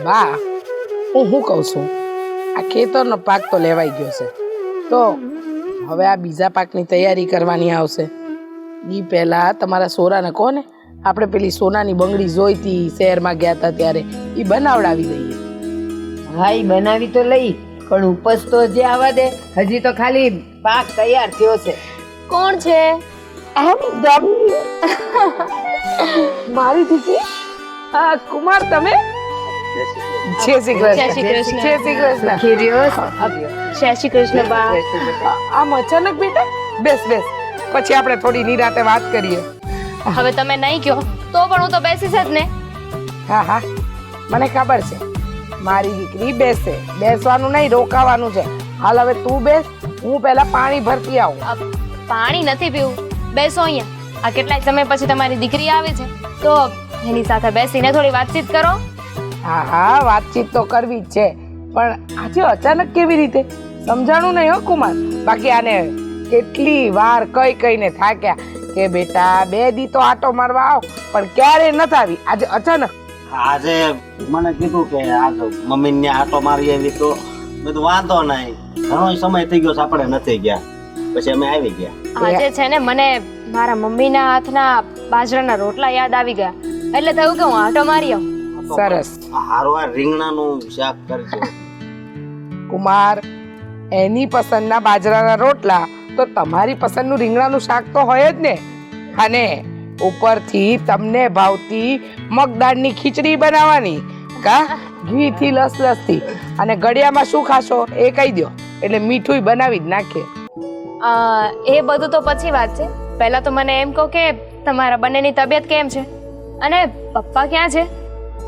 હા, હું શું કહું છું, આ ખેતરનો પાક તો લેવાઈ ગયો છે, તો હવે આ બીજા પાકની તૈયારી કરવાની આવશે. એ પહેલાં તમારા સોરાને કહો ને, આપણે પેલી સોનાની બંગડી જોઈતી શહેરમાં ગયા હતા ત્યારે, એ બનાવડાવી દઈએ. હા, ઈ બનાવી તો લઈ, પણ ઉપજ તો જે આવવા દે. હજી તો ખાલી પાક તૈયાર થયો છે. કોણ છે? મારી દીકરી કુમાર, તમે? જય શ્રી કૃષ્ણ. જય શ્રી કૃષ્ણ. જય શ્રી કૃષ્ણ. જય શ્રી કૃષ્ણ બા. આમ અચાનક બેટા? બેસ બેસ, પછી આપણે થોડી નિરાતે વાત કરીએ. હવે તમે નહીં કહો તો પણ હું તો બેસીશ જ ને. હા હા, મને ખબર છે, મારી દીકરી બેસે. બેસવાનું નહીં, રોકાવાનું છે. હાલ હવે તું બેસ, હું પહેલા પાણી ભરતી આવું. પાણી નથી પીવું, બેસો અહીંયા. આ કેટલાય સમય પછી તમારી દીકરી આવે છે તો એની સાથે બેસીને થોડી વાતચીત કરો. હા હા, વાતચીત તો કરવી જ છે, પણ આજે અચાનક કેવી રીતે સમજાણું નહીં હો કુમાર. બાકી આને કેટલી વાર કઈ કઈને થાક્યા કે બેટા 2 દી તો આટો મારવા આવ, પણ ક્યારે નથી આવી. આજે અચાનક આજે મને કીધું કે આજ મમ્મીને આટો મારી આવી, તો બધું વાંધો નહીં, ઘણો સમય થઈ ગયો છે, આપણે નથી ગયા, પછી અમે આવી ગયા. આજે છે ને મને મારા મમ્મીના હાથના બાજરાના રોટલા યાદ આવી ગયા, એટલે થયું કે હું આટો મારી આવું. સરસ. હારું આ રીંગણાનું શાક કરજો. કુમાર, એની પસંદના બાજરાના રોટલા તો તમારી પસંદનું રીંગણાનું શાક તો હોય જ ને. અને ઉપરથી તમને ભાવતી મગદાળની ખીચડી બનાવવાની, કા ઘીથી લસલસથી. અને ગળિયામાં શું ખાશો એ કહી દો, એટલે મીઠું બનાવી જ નાખીએ. એ બધું તો પછી વાત છે. પહેલા તો મને એમ કહો કે તમારા બંનેની તબિયત કેમ છે, અને પપ્પા ક્યાં છે?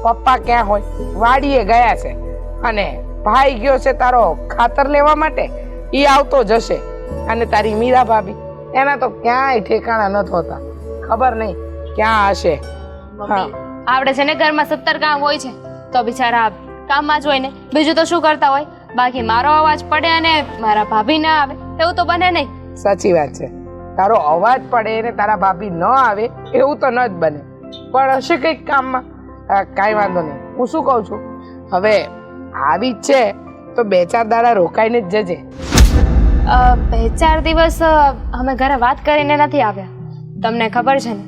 પપ્પા ક્યાં હોય, વાડીએ ગયા છે. અને ભાઈ ગયો છે તારો ખાતર લેવા માટે, ઈ આવતો જશે. અને તારી મીરા ભાભી, એના તો ક્યાંય ઠેકાણા નથી હોતા, ખબર નહીં ક્યાં હશે. હા, આપણે છે ને ઘરમાં 17 કામ હોય છે, તો બિચારા કામમાં જ હોય ને, બીજું તો શું કરતા હોય. બાકી મારો અવાજ પડે અને મારા ભાભી ના આવે એવું તો બને નહીં. સાચી વાત છે, તારો અવાજ પડે ને તારા ભાભી ન આવે એવું તો ન જ બને, પણ હશે કંઈક કામમાં. કાંઈ વાંધો નહીં. હું શું કહું છું, હવે આવી જ છે તો 2-4 દાડા રોકાઈને જ જજે. 2-4 દિવસ અમે ઘરે વાત કરીને નથી આવ્યા. તમને ખબર છે ને,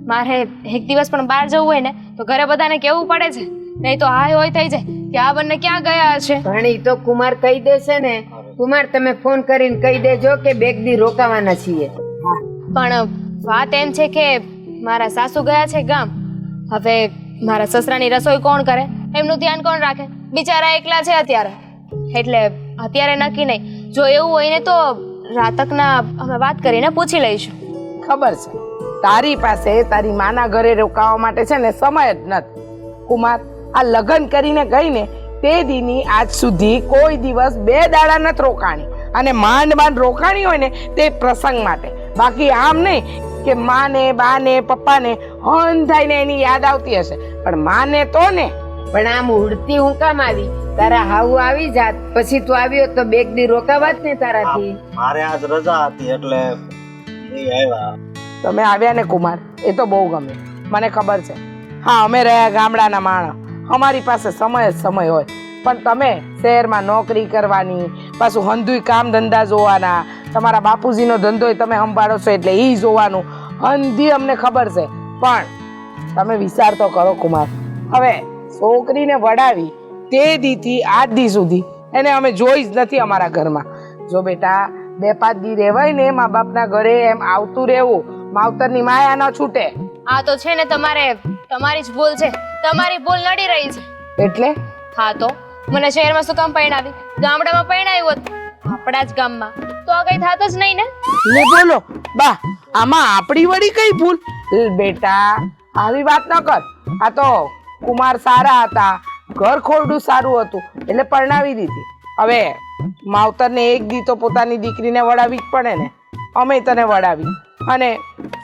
મારે એક દિવસ પણ બહાર જવું હોય ને તો ઘરે બધાને કહેવું પડે છે, નહીં તો હાય હોય થઈ જાય કે આ બંને ક્યાં ગયા હશે. પણ ઈ તો કુમાર કહી દેશે ને. કુમાર, તમે ફોન કરીને કહી દેજો કે 2 દી રોકાવાના છીએ. પણ વાત એમ છે કે મારા સાસુ ગયા છે ગામ. હવે મારા સસરાની રસોઈ કોણ કરે, એમનું ધ્યાન કોણ રાખે? બિચારા એકલા છે અત્યારે, એટલે અત્યારે નક્કી નહીં. જો એવું હોય ને તો રાતકના અમે વાત કરીને પૂછી લઈશું. ખબર છે, તારી પાસે તારી માના ઘરે રોકાવા માટે છે ને સમય જ નથી. કુમાર, આ લગ્ન કરીને ગઈ ને તે દીની આજ સુધી કોઈ દિવસ 2 દાડા નથી રોકાણી. અને માંડ માંડ રોકાણી હોય ને તે પ્રસંગ માટે, બાકી આમ નહીં કે માને બાને પપ્પાને હન થઈને એની યાદ આવતી હશે, પણ માને તો ને. પણ આમ ઉડતી હું કામ આવી? તારા હાવ આવી જાત, પછી તું આવ્યો તો 2 દી રોકાવા જ ને તારાથી. મારે આજ રજા હતી એટલે એ આવ્યા. તમે આવ્યા ને કુમાર, એ તો બહુ ગમે, મને ખબર છે. હા, અમે રહ્યા ગામડાના માણસ, અમારી પાસે સમય જ સમય હોય, પણ તમે શહેરમાં નોકરી કરવાની, પાછું હંધુય કામ ધંધા જોવાના, તમારા બાપુજીનો ધંધો તમે સંભાળો છો એટલે એ જોવાનું. હંધી અમને ખબર છે, પણ તમે વિચાર તો કરો કુમાર. હવે છોકરીને વડાવી તે દીથી આજ દી સુધી એને અમે જોઈ જ નથી અમારા ઘરમાં. જો બેટા 2-5 દી રહેવાય ને મા બાપના ઘરે, એમ આવતું રહેવું, માવતરની માયા ન છૂટે. આ તો છે ને તમારી જ ભૂલ છે, તમારી ભૂલ નડી રહી છે. એટલે હા, તો મને શહેરમાં શું કામ પરણાવી? ગામડામાં પરણાવ્યું હોત, આપણા જ ગામમાં, તો આ કઈ થાત જ નહીં ને. લે બોલો બા, આમાં આપણી વળી કઈ ભૂલ? બેટા આવી વાત ન કર. આ તો કુમાર સારા હતા, ઘર ખોરડું સારું હતું એટલે પરણાવી દીધી. હવે માવતરને 1 દી તો પોતાની દીકરીને વડાવી જ પડે ને. અમે તને વડાવી, અને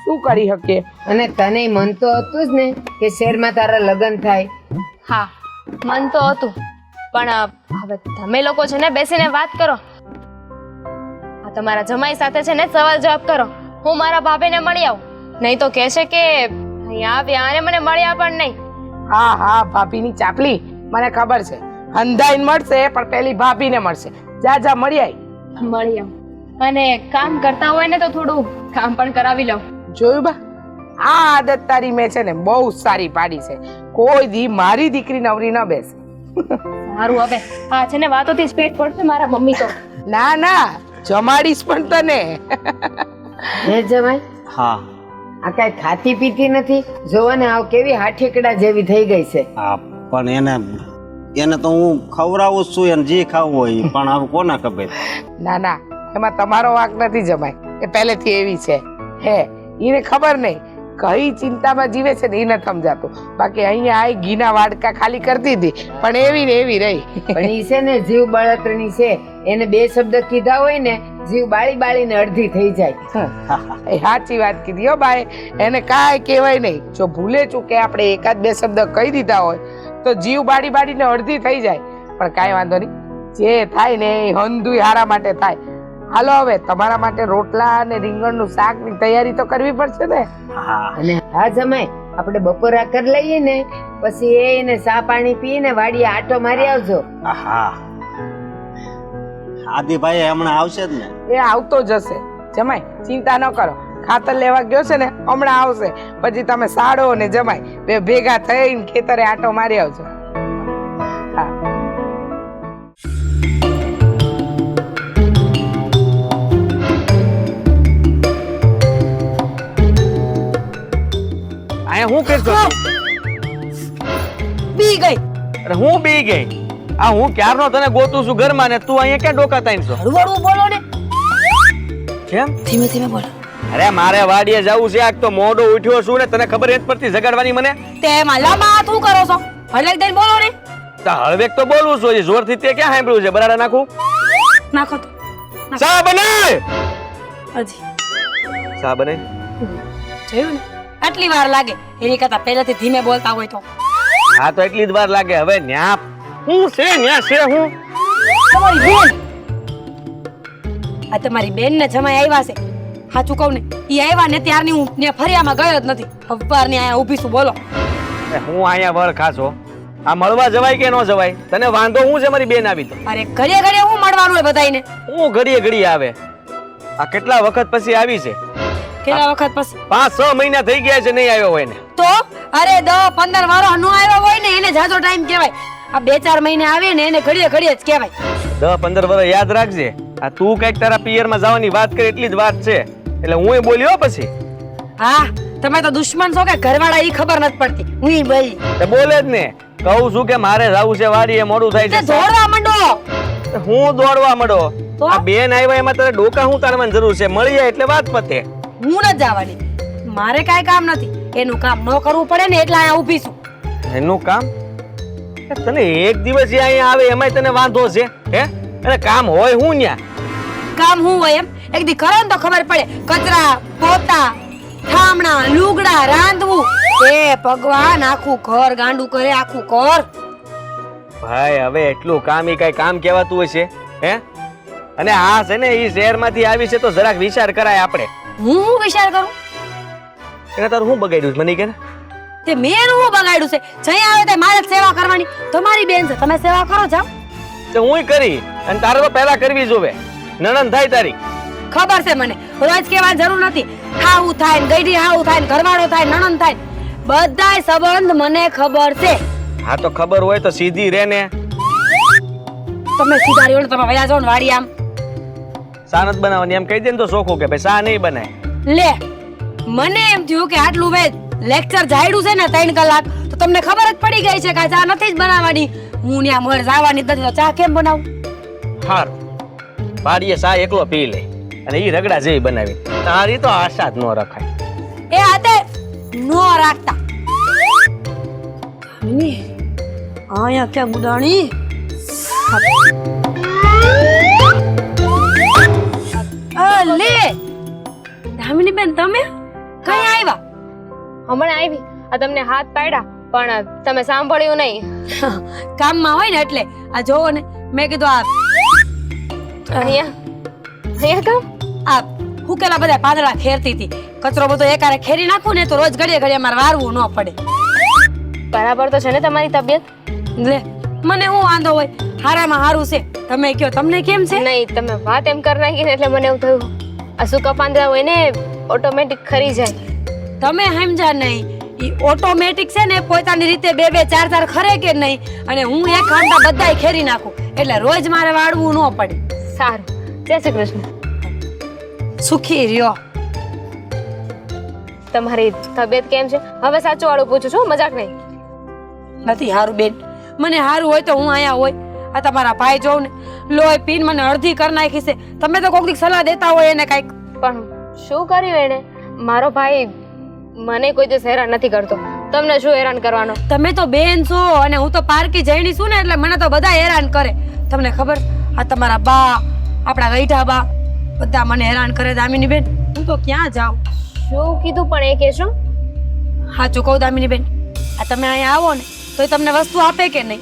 શું કરી શકીએ? અને તને મન તો હતું જ ને કે શહેરમાં તારા લગ્ન થાય. હા, મન તો હતું, પણ હવે તમે લોકો છે ને બેસીને વાત કરો. આ તમારા જમાઈ સાથે છે ને સવાલ જવાબ કરો. હું મારા ભાભીને મળી આવું, નહીં તો કહેશે કે અહીંયા આવ્યા અને મને મળ્યા પણ નહીં. હા હા, ભાભીની ચાપલી મને ખબર છે અંધાઈને મળશે પણ પેલી ભાભીને મળશે. જા જા મળી આવી. મળી આવ. અને કામ કરતા હોય ને તો થોડું કામ પણ કરાવી લઉં. જોયું બા, આ આદત તારી મેં છે ને બહુ સારી પાડી છે. કોઈ દી મારી દીકરી નવરી ન બેસે. સારું, હવે હા છે ને વાતોથી જ પેટ પડશે મારા મમ્મી તો. ના ના, જમાડીશ પણ તને. હે જમાઈ, હા આ કઈ ખાતી પીતી નથી? જોવો ને આવ કેવી હાઠીકડા જેવી થઈ ગઈ છે. હા, પણ એને તો હું ખવડાવું જ છું, એને જે ખાવું હોય ઈ. પણ હવે કોને ખબર. ના ના, એમાં તમારો વાંક નથી જમાઈ. એ પહેલેથી એવી છે. હે, એને ખબર નહીં કઈ ચિંતામાં જીવે છે ને એ નથી સમજાતું. બાકી અહીંયા આઈ ઘીના વાડકા ખાલી કરતી હતી પણ એવી ને એવી રહી. પણ ઈ છે ને જીવ બળતરણી છે. એને બે શબ્દ કીધા હોય ને જીવ બાળી બાળીને અડધી થઈ જાય. એ સાચી વાત કીધી હો બાઈ. એને કાંઈ કહેવાય નહીં. જો ભૂલે ચૂકે આપણે એકાદ બે શબ્દ કહી દીધા હોય તો જીવ બાળી બાળીને અડધી થઈ જાય. પણ કાંઈ વાંધો નહીં, જે થાય ને એ હંધુય હારા માટે થાય. હાલો હવે તમારા માટે રોટલા અને રીંગણનું શાકની તૈયારી તો કરવી પડશે ને. હા અને હા જમાઈ, આપણે બપોરા કરી લઈએ ને પછી એને ચા પાણી પીને વાડીએ આટો મારી આવજો. હા, આદિભાઈ હમણાં આવશે જ ને? એ આવતો જશે જમાઈ, ચિંતા ન કરો. ખાતર લેવા ગયો છે ને, હમણાં આવશે. પછી તમે સાડો ને જમાઈ બે ભેગા થઈને ખેતરે આટો મારી આવજો. હા, અહીંયા હું કરતો બી ગઈ. અરે હું બી ગઈ? આ હું ક્યારનો તને ગોતું છું ઘરમાં ને તું અહીંયા ક્યાં ડોકા તાઈન છો? હળવું બોલો ને. કેમ? ધીમે ધીમે બોલો. અરે મારે વાડીએ જવું છે. આજ તો મોડો ઉઠ્યો છું ને તને ખબર જ પડતી જગાડવાની મને. તે માલામાં હાથ હું કરો છો? હળવેક દઈને બોલો ને. તો હળવેક તો બોલવું છું. હજી જોરથી તે ક્યાં સાંભળ્યું છે? બરાડા નાખું? નાખો તો. ચા બનાય. હજી ચા બનાય. જોયું ને, આટલી વાર લાગે એની કરતા પહેલેથી ધીમે બોલતા હોય તો. હા તો એટલી જ વાર લાગે. હવે ન્યા હું છે, ન્યા છે હું. તમારી બેન, આ તમારી બેન ને જમાઈ આવ્યા છે. સાચું કહું ને, ઈ આવ્યા ને ત્યારની હું ને ફરિયામાં ગયો જ નથી. અવવાર ને અહીંયા ઊભી છું, બોલો. હું અહીંયા વળ ખાસો. આ મળવા જવાય કે ન જવાય? તને વાંધો હું છે મારી બેન આવી તો? અરે ઘડીએ ઘડીએ હું મળવાનું હોય બધાયને? હું ઘડીએ ઘડીએ આવે. આ કેટલા વખત પછી આવી છે? કેટલા વખત પછી? 5-6 મહિના થઈ ગયા છે નહીં આવ્યો હોય ને. તો અરે 10-15 વર્ષ નો આવ્યો હોય ને એને જાજો ટાઈમ કહેવાય. આ 2-4 મહિને આવે ને એને ઘડીએ ઘડીએ જ કહેવાય. 10-15 વર્ષ યાદ રાખજે. આ તું કઈક તારા પિયરમાં જવાની વાત કરે એટલી જ વાત છે. એટલે હું બોલ્યો પછી. હા, તમે તો દુશ્મન છો કે ઘરવાળા ઈ ખબર નથી પડતી. હું બોલી તે બોલે જ ને. કહું છું કે મારે જવું છે વાડીએ, મોડું થાય તે છે. દોડવા માંડો. હું દોડવા માંડો? તો? આ બેન આવ્યા એમાં તારે ડોકા હું તારવાની જરૂર છે? મળી જાય એટલે વાત પતે. હું ન જવાની. મારે કાંઈ કામ નથી. એનું કામ ન કરવું પડે ને એટલે અહીંયા ઊભી છું. એનું કામ? તને એક દિવસ અહીંયા આવે એમાંય તને વાંધો છે? હે? અને કામ હોય હું ન્યા? કામ હું હોય એમ એક દી કરો ને તો ખબર પડે. કચરા, પોતા, ઠામણા, લુગડા, રાંધવું. એ ભગવાન, આખું ઘર ગાંડું કરે, આખું ઘર. ભાઈ હવે એટલું કામ ઈ કઈ કામ કહેવાતું હશે? હે? અને આ છે ને ઈ શહેરમાંથી આવી છે તો જરાક વિચાર કરાય આપણે. હું વિચાર કરું? એને તારું શું બગાડ્યું છે મને કે? તે મેં હું બગાડ્યું છે? જઈ આવે તે મારે જ સેવા કરવાની. તમારી બેન છે, તમે સેવા કરો જાઓ. તો હુંય કરી અને તારે તો પહેલા કરવી જોવે. નણંદ થાય તારી. ખબર છે મને, રોજ કહેવાની જરૂર નથી. હાવું થાય ને ગઈડી હાવું થાય ને ઘરવાળો થાય નણંદ થાય બધાય સંબંધ મને ખબર છે. હા તો ખબર હોય તો સીધી રે ને. તમે સીધા રહ્યો ને તમે વયા જાઓ ને વાડી આમ. સા નથી બનાવવાની એમ કહી દે ને તો સોખું કે ભાઈ સા નહીં બનાય. લે, મને એમ થયું કે આટલું વેદ લેક્ચર જાડ્યું છે ને 3 કલાક તો તમને ખબર જ પડી ગઈ છે કે ચા નથી જ બનાવવાની. હું ત્યાં મોર જવાની જ નથી તો ચા કેમ બનાવું? હારું, વાડીએ સા એકલો પી લે અને ઈ રગડા જેવી બનાવી. તારી તો આશા જ ન રખાય. એ હાથે નો રાખતા. અહીંયા ક્યાં ગુડાણી? લે ધામિની બેન, તમે કઈ આવ્યા? હમણાં આવી. આ તમને હાથ પાડ્યા પણ તમે સાંભળ્યું નહીં. કામમાં હોય ને એટલે. આ જોવો ને, મેં કીધું આ અહીંયા કામ આ હું કેલા બધા પાંદડા ખેરતી હતી. કચરો બધો એકારે ખેરી નાખું ને તો રોજ ઘડીએ ઘડીએ મારે વારવું ન પડે. બરાબર તો છે ને તમારી તબિયત? લે મને શું વાંધો હોય? હારામાં હારું છે. તમે કયો તમને કેમ છે? નહીં, તમે વાત એમ કરી નાખી ને એટલે મને એવું થયું આ સૂકા પાંદડા હોય ને ઓટોમેટિક ખરી જાય. તમે સમજા નહીં. ઈ ઓટોમેટિક છે ને પોતાની રીતે બે બે ચાર ચાર ખરે કે નહીં, અને હું એક ખાંડા બધાય ખેરી નાખું એટલે રોજ મારે વાળવું ન પડે. સારું, જય શ્રી કૃષ્ણ. સુખી રહ્યો. તમારી તબિયત કેમ છે? હવે સાચું વાળું પૂછું છું, મજાક નહીં. નથી હારું બેન, મને હારું હોય તો હું અહીંયા હોય. આ તમારા ભાઈ જોઉં ને લોહી પીન મને અડધી કરી નાખી છે. તમે તો કોઈક સલાહ દેતા હોય એને કાંઈક. પણ શું કર્યું એને? મારો ભાઈ મને કોઈ દિવસ હેરાન નથી કરતો, તમને શું હેરાન કરવાનો? તમે તો બેન છો અને હું તો પારકી જઈની છું ને, એટલે મને તો બધા હેરાન કરે. તમને ખબર, આ તમારા બા, આપણા ગઈઠા બા, બધા મને હેરાન કરે. દામિની બેન, હું તો ક્યાં જાઉં? શું કીધું પણ એ કહેશો? સાચું કહું દામિની બેન, આ તમે અહીંયા આવો ને તો એ તમને વસ્તુ આપે કે નહીં?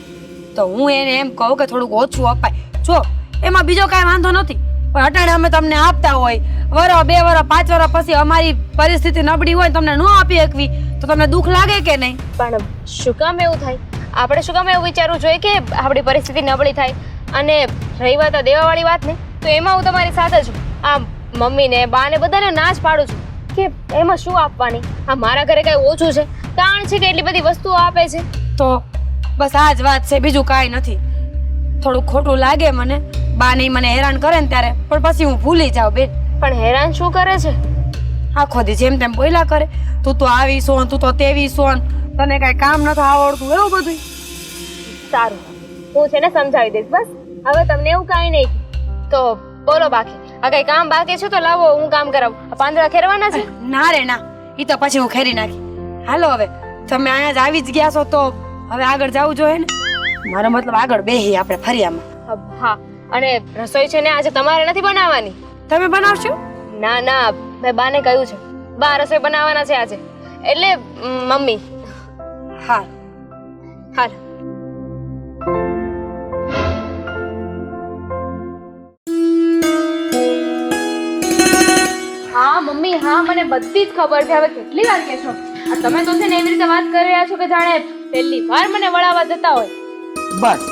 તો હું એને એમ કહું કે થોડુંક ઓછું અપાય. જો એમાં બીજો કાંઈ વાંધો નથી, પણ અટાણે અમે તમને આપતા હોય, વરો 2 વરો 5 વરો પછી અમારી પરિસ્થિતિ નબળી હોય, તમને ન આપી શકવી તો તમને દુઃખ લાગે કે નહીં? પણ શું કામ એવું થાય? આપણે શું કામ એવું વિચારવું જોઈએ કે આપણી પરિસ્થિતિ નબળી થાય? અને રહી વાત આ દેવાવાળી વાત ને, તો એમાં હું તમારી સાથે છું. આ મમ્મીને બાને બધાને ના જ પાડું છું કે એમાં શું આપવાની. આ મારા ઘરે કઈ ઓછું છે? કારણ છે કે એટલી બધી વસ્તુઓ આપે છે. તો બસ આ જ વાત છે, બીજું કાંઈ નથી. થોડું ખોટું લાગે મને, બા નહીં મને હેરાન કરે ને ત્યારે, પણ પછી હું ભૂલી જાઉં બેન. પણ હેરાન શું કરે છે? આખો દી જેમ તેમ બોલ્યા કરે, તું તો આવી સોન, તું તો તેવી સોન, તને કાંઈ કામ નથી આવડતું, એવું બધું. સારું, હું છે ને સમજાવી દઈશ. બસ હવે તમને એવું કાંઈ નહીં. તો બોલો બાકી આ કઈ કામ બાકી છે તો લાવો, હું કામ કરાવું. આ પાંદડા ખેરવાના છે? ના રે ના, ઈ તો પછી હું ખેરી નાખી. હાલો હવે, તમે અહીંયા જ આવી જ ગયા છો તો હવે આગળ જવું જોઈએ ને. મારો મતલબ આગળ બેહી આપણે ફરિયામાં. હા, અને રસોઈ છે ને આજે તમારે નથી બનાવવાની. તમે બનાવશો? ના ના, મેં બાને કહ્યું છે, બા રસોઈ બનાવવાના છે આજે, એટલે મમ્મી. હા હાલ. હા મમ્મી, હા મને બધી જ ખબર છે. હવે કેટલી વાર કહેશો? આ તમે તો છે ને એવી રીતે વાત કરી રહ્યા છો કે જાણે પહેલી વાર મને વળાવવા જતા હોય. બસ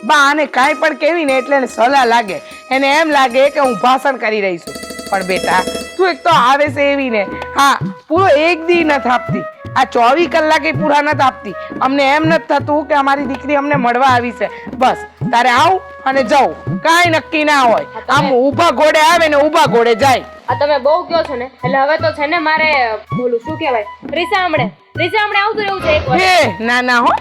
બા આને કાંઈ પણ કેવી ને એટલે એને સલાહ લાગે, એને એમ લાગે કે હું ભાષણ કરી રહી છું. પણ બેટા તું એક તો આવે છે એવી ને, હા પૂરો એક દી નથી આપતી, આ 24 કલાકે પૂરા નથી આપતી. અમને એમ નથી થતું કે અમારી દીકરી અમને મળવા આવી છે. બસ તારે આવું અને જવું, કાંઈ નક્કી ના હોય. આમ ઊભા ઘોડે આવે ને ઊભા ઘોડે જાય. આ તમે બહુ કહો છો ને, એટલે હવે તો છે ને મારે બોલું શું કહેવાય, રીસામણે આવતું રહેવું છે એક વાર. હે ના ના હો,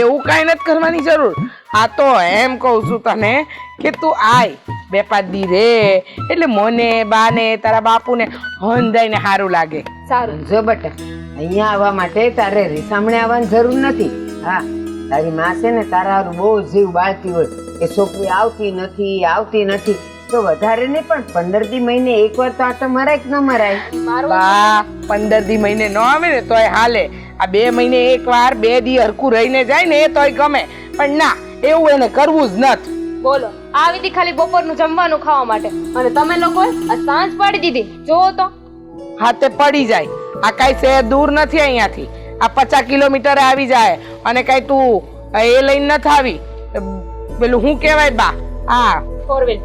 એવું કાંઈ નથી કરવાની જરૂર. આ તો એમ કહું છું તને કે તું આય 2-5 દી રે, એટલે મને બાને તારા બાપુને હંધાઈને સારું લાગે. સારું. જો બટા, અહીંયા આવવા માટે તારે રીસામણે આવવાની જરૂર નથી. હા, તારી માં છે ને તારા હારું બહુ જીવ બાળતી હોય કે છોકરી આવતી નથી તો વધારે નહીં પણ 15 દી મહિને એકવાર તો આટો મરાય કે ન મરાય? બા 15 દી મહિને ન આવે ને તોય હાલે. આ 2 મહિને એકવાર 2 દી હરખું રહીને જાય ને તોય ગમે. પણ ના, એવું એને કરવું જ નથી. બોલો, આવી હતી ખાલી બપોરનું જમવાનું ખાવા માટે, અને તમે લોકોએ આ સાંજ પાડી દીધી. જોવો તો હાથે પડી જાય. આ કાંઈ શહેર દૂર નથી અહીંયાથી, આ 50 કિલોમીટર આવી જાય. અને કાંઈ તું એ લઈને નથી આવી, પેલું શું કહેવાય બા, હા 4 વ્હીલ.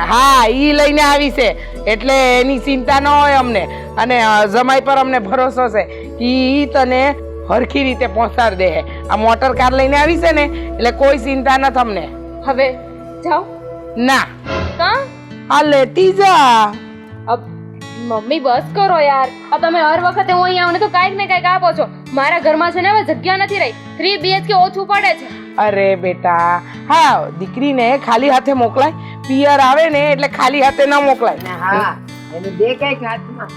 હા ઈ લઈને આવી છે, એટલે એની ચિંતા ન હોય અમને. અને જમાઈ પર અમને ભરોસો છે કે ઈ તને હરખી રીતે પહોંચાડી દે. આ મોટર કાર લઈને આવી છે ને એટલે કોઈ ચિંતા નથી અમને. હવે જાઓ. ના, કાં? આ લેતી જા. અબ મમ્મી બસ કરો યાર. આ તમે હર વખતે હું અહીં આવું ને તો કાંઈક ને કાંઈક આપો છો. મારા ઘરમાં છે ને હવે જગ્યા નથી રહી, 3 BHK ઓછું પડે છે. અરે બેટા, હા દીકરીને ખાલી હાથે મોકલાય, પિયર આવે ને એટલે ખાલી હાથે ન મોકલાય. અને હા, એને દે કઈક હાથમાં,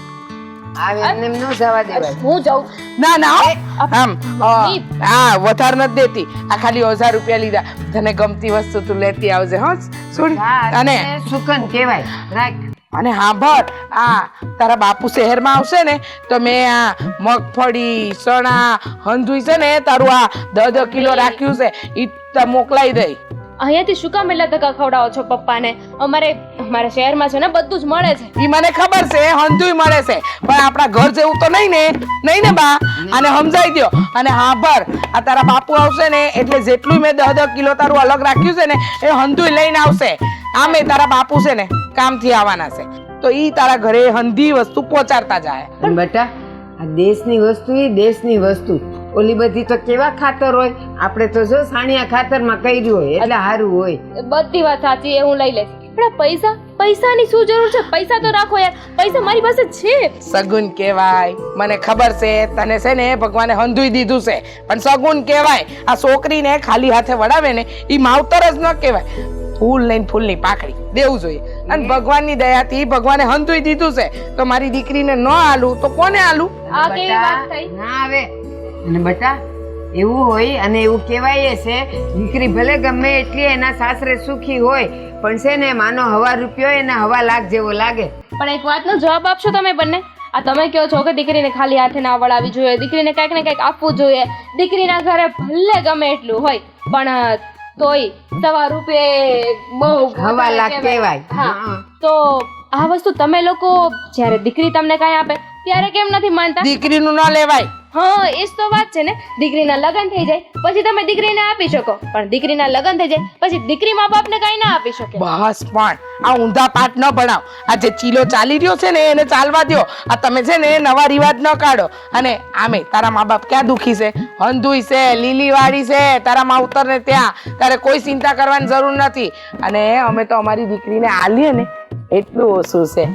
આવે એમને એમ ન જવા દેવાય. હું જાઉં. ના ના હો, આમ હા વધારે નથી દેતી. આ ખાલી 1000 રૂપિયા લીધા, તને ગમતી વસ્તુ તું લેતી આવજે. હો સુન. અને સુકન કહેવાય, રાખ. અને હા ભર, આ તારા બાપુ શહેરમાં આવશે ને તો મેં આ મગફળી, ચણા, હંધુઈ છે ને તારું આ 10 કિલો રાખ્યું છે, ઈ મોકલાઈ દઈ. અહીંયાથી શું કામ એટલા ધક્કા ખવડાવો છો પપ્પાને? અમારે શહેરમાં છે ને બધું જ મળે છે. ઈ મને ખબર છે, હંધુય મળે છે, પણ આપણા ઘર જેવું તો નહીં ને બા. આને સમજાઈ દ્યો. અને હા ભર, આ તારા બાપુ આવશે ને એટલે જેટલું મેં 10 કિલો તારું અલગ રાખ્યું છે ને એ હંધુય લઈને આવશે. આમે તારા બાપુ છે ને કામથી આવવાના છે, તો ઈ તારા ઘરે હંધી વસ્તુ પહોંચાડતા જાય. પણ બેટા આ દેશની વસ્તુ એ દેશની વસ્તુ, ઓલી બધી તો કેવા ખાતર હોય, આપણે તો જો સાણિયા ખાતરમાં કર્યું હોય એટલે સારું હોય. બધી વાત સાચી, એ હું લઈ લઈશ. પણ આ પૈસાની શું જરૂર છે? પૈસા તો રાખો યાર, પૈસા મારી પાસે છે. સગુન કહેવાય. મને ખબર છે તને છે ને ભગવાને હંધુય દીધું છે, પણ સગુન કહેવાય. આ છોકરીને ખાલી હાથે વડાવે ને ઈ માવતર જ ન કહેવાય. ફૂલ લઈને ફૂલની પાકડી દેવું જોઈએ. અને ભગવાનની દયાથી ભગવાને હંધુય દીધું છે, તો મારી દીકરીને ન આલું તો કોને આલું? આ કેવી વાત થઈ? ના આવે. અને બેટા એવું હોય અને એવું કહેવાય છે, દીકરી ભલે ગમે એટલી એના સાસરે સુખી હોય પણ છે ને માનો હવા રૂપિયો એને હવા લાખ જેવો લાગે. પણ એક વાતનો જવાબ આપશો તમે બંને? આ તમે કહો છો કે દીકરીને ખાલી હાથે ના વળાવી જોઈએ, દીકરીને કંઈક ને કંઈક આપવું જોઈએ, દીકરીના ઘરે ભલે ગમે એટલું હોય પણ તોય 1.25 રૂપિયે બહુ હવા લાખ કહેવાય. હા, તો આ વસ્તુ તમે લોકો જ્યારે દીકરી તમને કાંઈ આપે ત્યારે કેમ નથી માનતા? દીકરીનું ન લેવાય. હા, એ જ તો વાત છે ને. દીકરીના લગ્ન થઈ જાય પછી તમે દીકરીને આપી શકો, પણ દીકરીના લગ્ન થઈ જાય પછી દીકરી મા બાપને કાંઈ ના આપી શકે. બસ પણ આ ઊંધા પાઠ ન ભણાવ. આ જે ચીલો ચાલી રહ્યો છે ને એને ચાલવા દ્યો. આ તમે છે ને નવા રિવાજ ન કાઢો. અને આમે તારા મા બાપ ક્યાં દુખી છે? હંધુય છે, લીલીવાડી છે તારા માવતર ને ત્યાં. તારે કોઈ ચિંતા કરવાની જરૂર નથી. અને અમે તો અમારી દીકરીને આલીએ ને એટલું ઓછું છે.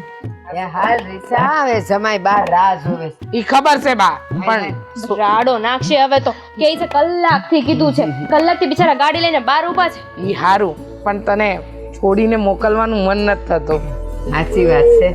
એ હાલ રીસા આવે જમાઈ બાર રાહ જોવે. ઈ ખબર છે બા, પણ રાડો નાખશે હવે તો. કે છે કલાકથી કીધું છે, કલાકથી બિચારા ગાડી લઈને બહાર ઊભા છે. ઈ હારું, પણ તને છોડીને મોકલવાનું મન નથી થતું. સાચી વાત છે.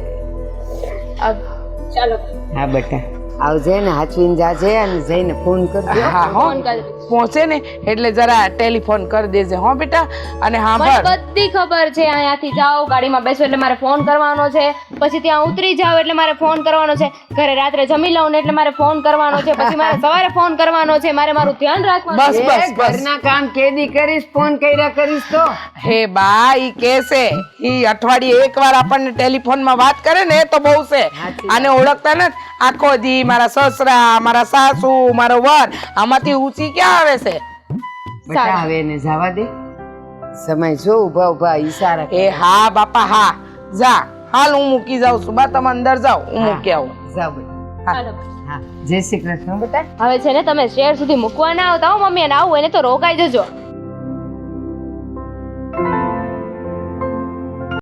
ચાલો હા બેટા આવજે ને હાચવીને જાજે અને જઈને ફોન કરજો. હા હો, ફોન કરી પહોંચે ને એટલે જરા ટેલિફોન કરી દેજે હો બેટા. અને હા મને ભર, બધી ખબર છે. અહીંયાથી જાઓ, ગાડીમાં બેસો એટલે મારે ફોન કરવાનો છે, પછી ત્યાં ઉતરી જાઓ એટલે મારે ફોન કરવાનો છે, ઘરે રાત્રે જમી લઉં ને એટલે મારે ફોન કરવાનો છે, પછી મારે સવારે ફોન કરવાનો છે, મારે મારું ધ્યાન રાખવાનું બસ છે. બસ બસ. ઘરના કામ કેદી કરીશ, ફોન કર્યા કરીશ તો. હે બા, ઈ કેસે ઈ અઠવાડિયે એકવાર આપણને ટેલિફોનમાં વાત કરે ને તો બહુ છે. સાચી આને ઓળખતા નથી. આખો દી મારા સસરા, મારા સાસુ, મારો વર, આમાંથી ઊંચી ક્યાં આવે છે? બેટા હવે એને જવા દે. સમય જો ઉભા ઉભા ઈશારા કરે. એ હા બાપા હા, જા હાલ હું મૂકી જાઉં છું. બા તમે અંદર જાઓ, હું મૂકી આવું. જાઓ બેટા. ચાલો. હા જય શ્રી કૃષ્ણ બેટા. હવે છે ને તમે શહેર સુધી મૂકવા ના આવતા હો મમ્મી, અને આવું એને તો રોકાઈ જજો.